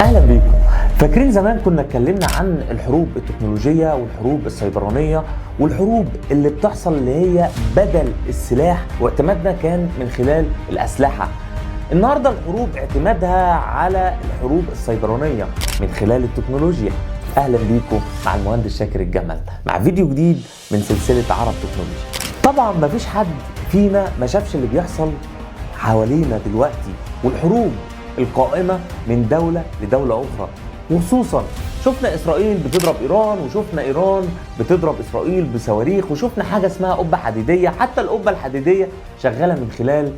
اهلا بيكم. فاكرين زمان كنا اتكلمنا عن الحروب التكنولوجيه والحروب السيبرانيه والحروب اللي بتحصل اللي هي بدل السلاح، واعتمادنا كان من خلال الاسلحه. النهارده الحروب اعتمادها على الحروب السيبرانيه من خلال التكنولوجيا. اهلا بيكم مع المهندس شاكر الجمل مع فيديو جديد من سلسله عرب تكنولوجيا. طبعا مفيش حد فينا ما شافش اللي بيحصل حوالينا دلوقتي والحروب القائمة من دولة لدولة أخرى، وخصوصا شفنا إسرائيل بتضرب إيران، وشفنا إيران بتضرب إسرائيل بصواريخ، وشفنا حاجة اسمها قبة حديدية. حتى القبة الحديدية شغالة من خلال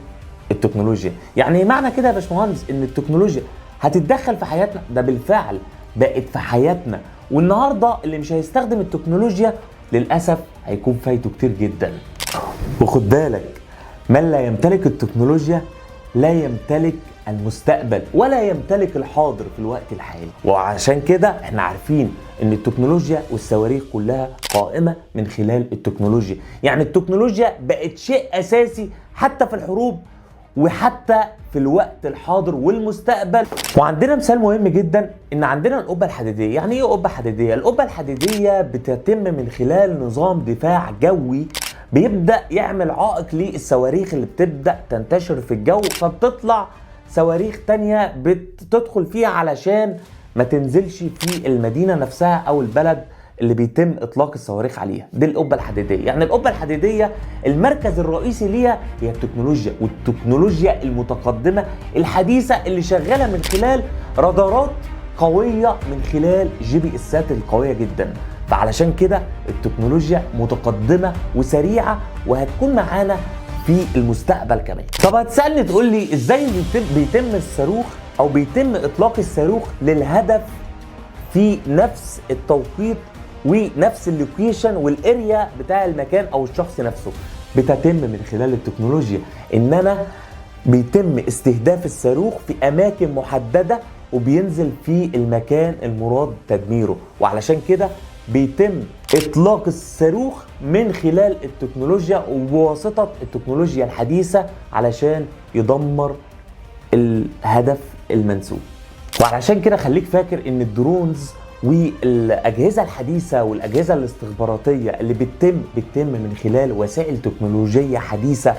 التكنولوجيا. يعني معنى كده يا باشمهندس إن التكنولوجيا هتتدخل في حياتنا؟ ده بالفعل بقت في حياتنا، والنهاردة اللي مش هيستخدم التكنولوجيا للأسف هيكون فايته كتير جدا. وخد بالك، من لا يمتلك التكنولوجيا لا يمتلك المستقبل ولا يمتلك الحاضر في الوقت الحالي. وعشان كده احنا عارفين ان التكنولوجيا والصواريخ كلها قائمة من خلال التكنولوجيا. يعني التكنولوجيا بقت شيء اساسي حتى في الحروب وحتى في الوقت الحاضر والمستقبل. وعندنا مثال مهم جدا، ان عندنا القبة الحديدية. يعني ايه قبة حديدية؟ القبة الحديدية بتتم من خلال نظام دفاع جوي بيبدأ يعمل عائق للصواريخ اللي بتبدأ تنتشر في الجو، فبتطلع صواريخ تانية بتدخل فيها علشان ما تنزلش في المدينة نفسها او البلد اللي بيتم اطلاق الصواريخ عليها. دي القبة الحديدية. يعني القبة الحديدية المركز الرئيسي ليها هي التكنولوجيا، والتكنولوجيا المتقدمة الحديثة اللي شغالة من خلال رادارات قوية، من خلال GPS القوية جدا. فعلشان كده التكنولوجيا متقدمة وسريعة وهتكون معانا في المستقبل كمان. طب هتسألني تقول لي ازاي بيتم الصاروخ او بيتم اطلاق الصاروخ للهدف في نفس التوقيت ونفس اللوكيشن والاريا بتاع المكان او الشخص نفسه؟ بتتم من خلال التكنولوجيا ان انا بيتم استهداف الصاروخ في اماكن محددة وبينزل في المكان المراد تدميره. وعلشان كده بيتم اطلاق الصاروخ من خلال التكنولوجيا وبواسطة التكنولوجيا الحديثة علشان يدمر الهدف المنسوب. وعلشان كده خليك فاكر ان الدرونز والاجهزة الحديثة والاجهزة الاستخباراتية اللي بتتم من خلال وسائل تكنولوجية حديثة.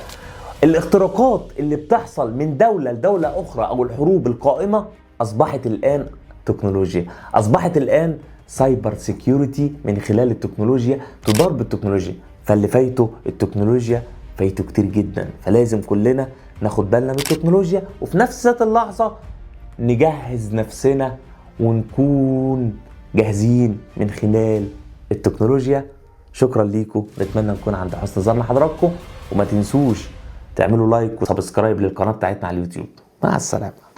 الاختراقات اللي بتحصل من دولة لدولة اخرى او الحروب القائمة اصبحت الان تكنولوجيا، اصبحت الان سايبر سيكيورتي من خلال التكنولوجيا، تدار بالتكنولوجيا. فاللي فايته التكنولوجيا فايته كتير جدا، فلازم كلنا ناخد بالنا من التكنولوجيا وفي نفس ذات اللحظة نجهز نفسنا ونكون جاهزين من خلال التكنولوجيا. شكرا ليكم، نتمنى نكون عند حسن ظن حضراتكم، وما تنسوش تعملوا لايك وسبسكرايب للقناة بتاعتنا على اليوتيوب. مع السلامة.